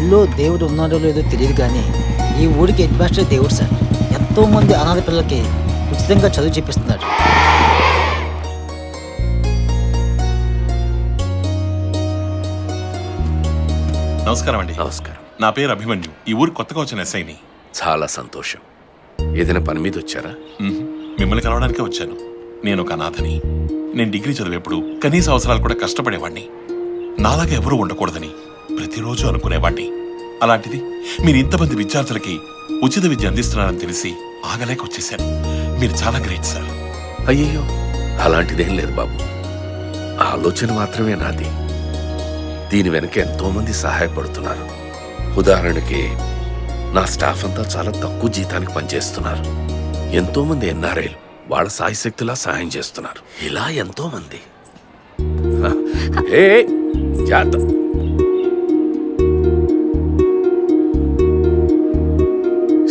ఊళ్ళో దేవుడు ఉన్నాడో లేదో తెలియదు కానీ ఈ ఊరికి హెడ్ మాస్టర్ దేవుడు సార్. ఎంతో మంది అనాథ పిల్లలకి ఉచితంగా చదువు చెప్పిస్తున్నాడు. నమస్కారం అండి. నమస్కారం. నా పేరు అభిమన్యు. ఈ ఊరు కొత్తగా వచ్చిన ఎస్ఐని. చాలా సంతోషం. ఏదైనా పని మీద వచ్చారా? మిమ్మల్ని కలవడానికే వచ్చాను. నేను ఒక అనాథని. నేను డిగ్రీ చదివేప్పుడు కనీస అవసరాలు కూడా కష్టపడేవాడిని. నాలాగా ఎవరూ ఉండకూడదని ప్రతిరోజు అనుకునేవాడిని. అలాంటిది మీరు ఇంతమంది విద్యార్థులకి ఉచిత విద్య అందిస్తున్నారని తెలిసి ఆగలేక వచ్చేసాను. మీరు చాలా గ్రేట్ సార్. అయ్యయ్యో, అలాంటిదేం లేదు బాబు. ఆలోచన మాత్రమే నాది. దీని వెనక ఎంతో మంది సహాయపడుతున్నారు. ఉదాహరణకి నా స్టాఫ్ అంతా చాలా తక్కువ జీతానికి పనిచేస్తున్నారు. ఎంతో మంది ఎన్ఆర్ఐలు వాళ్ళ సాయశక్తిలా సహాయం చేస్తున్నారు. ఇలా ఎంతో మంది.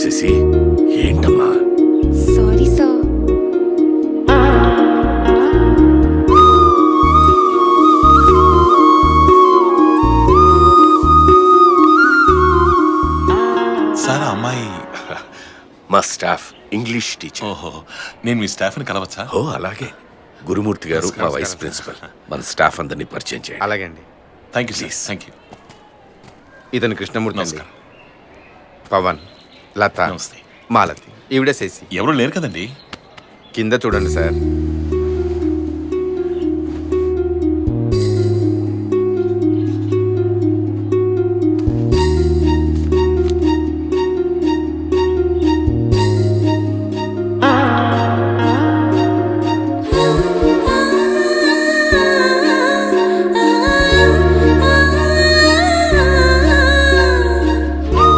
శశి, ఏంటమ్మా? Sorry sir. సార్ ఆ అమ్మాయి మా స్టాఫ్ ఇంగ్లీష్ టీచర్. ఓహో, నేను మీ స్టాఫ్ని కలవచ్చా? ఓ అలాగే. గురుమూర్తి గారు మా వైస్ ప్రిన్సిపల్. మన స్టాఫ్ అందరినీ పరిచయం చేయండి. అలాగే అండి. Thank you sir. Thank you. ఇతను కృష్ణమూర్తి అండి. నమస్కారం. పవన్, లత, నమస్తే. మాలతి, ఈవిడ శశి. ఎవరు లేరు కదండి. కింద చూడండి సార్.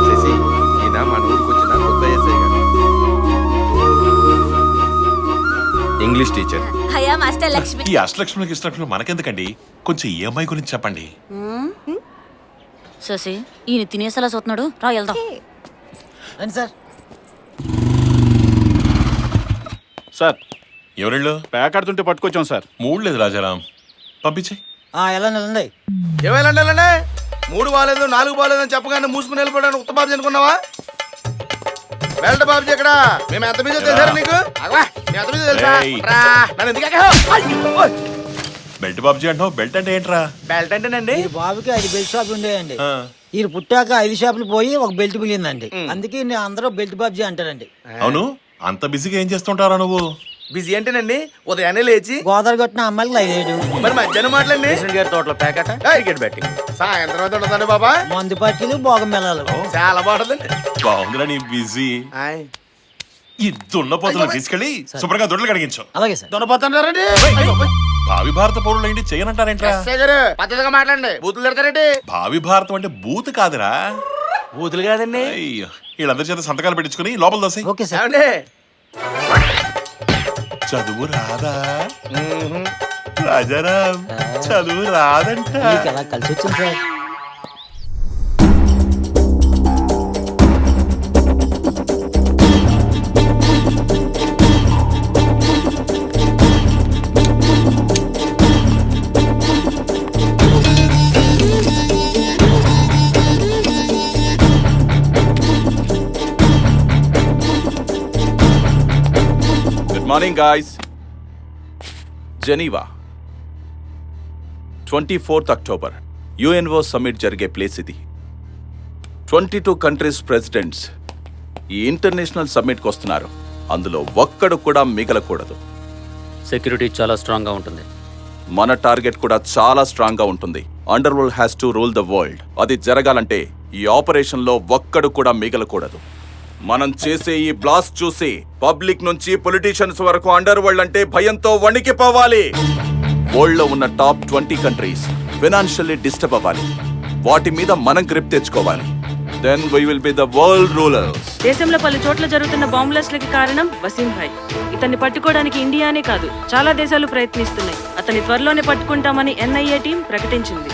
శశి, ఈయన మన ఊరికి వచ్చిన కొత్త ఎస్ఐ గారు. English teacher. Hagia master Lakshmi. ఈ అష్టలక్ష్మికి ఇష్టలక్ష్మి మనకెందుకండి? కొంచెం ఈ అమ్మాయి గురించి చెప్పండి. శశి, ఈయన తినేసేలా చూస్తున్నాడు. రా వెళ్దాం. రండి సార్. సార్, ఎవరిళ్ళు? ప్యాకెడుతుంటే పట్టుకొచ్చాం సార్. మూడు లేదు రాజారాం, పంపించే. ఎలా నెలండి? ఏమైనా 3 బాలేదు 4 బాలేదు అని చెప్పగానే మూసుకుని వెళ్ళిపోవడానికి ఉత్త బాబు అనుకున్నావా? వెళ్ళ బాబుజీ ఎక్కడ? మేము ఎంత మీద తెలుసారు నీకు? అవ్వా, మేము ఎంత మీద తెలుసా? ఏయ్. రా, నన్ను ఎందుకు ఎక్కావు? బెల్ట్ బాబ్జీ అంటావు. బెల్ట్ అంటే ఏంట్రా? బెల్ట్ అంటేనండి. ఈ బాబుకి 5 బెల్ట్ షాపులు ఉండేయండి. ఆ. ఈయన పుట్టాక 5 షాపులు పోయి ఒక బెల్ట్ మిగిలిందండి. అందుకే అందరూ బెల్ట్ బాబ్జీ అంటారండి. అవును, అంత బిజీగా ఏం చేస్తుంటారా నువ్వు? బిజీ అంటేనండి ఉదయాన్నే లేచి గోదావరి కొట్టిన అమ్మాయికి లైలేడు, మరి మధ్యాహ్నం మాటలండి గారి తోటలో ప్యాకెట్ క్రికెట్ బ్యాటింగ్. సాయంత్రం అయితే ఉండదండి బాబా. మందు పట్టీలు భోగం మెలాలు. చాలా బాగుంటుందండి. బాగుందిరా నీ బిజీ. ఈ దున్నపోతులను తీసుకెళ్లి శుభ్రంగా దొడ్లు కడిగించు. అలాగే సార్. దొరపోతున్నారండి. భావి భారత పౌరులు ఏంటి చేయనంటారేంట్రా? పద్ధతిగా మాట్లాడండి. బూతులు తిడతారండి. భావి భారతం అంటే బూత్ కాదురా. బూతులు కాదండి. అయ్యో, వీళ్ళందరి చేత సంతకాలు పెట్టించుకుని లోపల దోసి. Okay sir. ఏమండి? చదువు రాదా రాజారాం? చదువు రాదంట. మీకు ఎలా కలిసి వచ్చింది sir? Good morning guys. Geneva 24th October UNO summit జరిగే ప్లేస్ ఇది. 22 కంట్రీస్ ప్రెసిడెంట్స్ ఈ ఇంటర్నేషనల్ సమ్మిట్కి వస్తున్నారు. అందులో ఒక్కడు కూడా మిగలకూడదు. సెక్యూరిటీ చాలా స్ట్రాంగ్గా ఉంటుంది. మన టార్గెట్ కూడా చాలా స్ట్రాంగ్గా ఉంటుంది. Under world has to rule the world. అది జరగాలంటే ఈ ఆపరేషన్లో ఒక్కడు కూడా మిగలకూడదు. మనం చేసే ఈ బ్లాస్ట్ చూసి పబ్లిక్ నుంచి పొలిటీషియన్స్ వరకు అండర్ వరల్డ్ అంటే భయంతో వణికిపోవాలి. వరల్డ్ లో ఉన్న టాప్ 20 కంట్రీస్ ఫైనాన్షియల్లీ డిస్టర్బ్ అవ్వాలి. వాటి మీద మనం గ్రిప్ తెచ్చుకోవాలి. Then we will be the world rulers. దేశంలో పలు చోట్ల జరుగుతున్న బాంబులకి కారణం వసీం భాయ్. ఇతన్ని పట్టుకోవడానికి ఇండియానే కాదు చాలా దేశాలు ప్రయత్నిస్తున్నాయి. అతన్ని త్వరలోనే పట్టుకుంటామని ఎన్ఐఏ టీం ప్రకటించింది.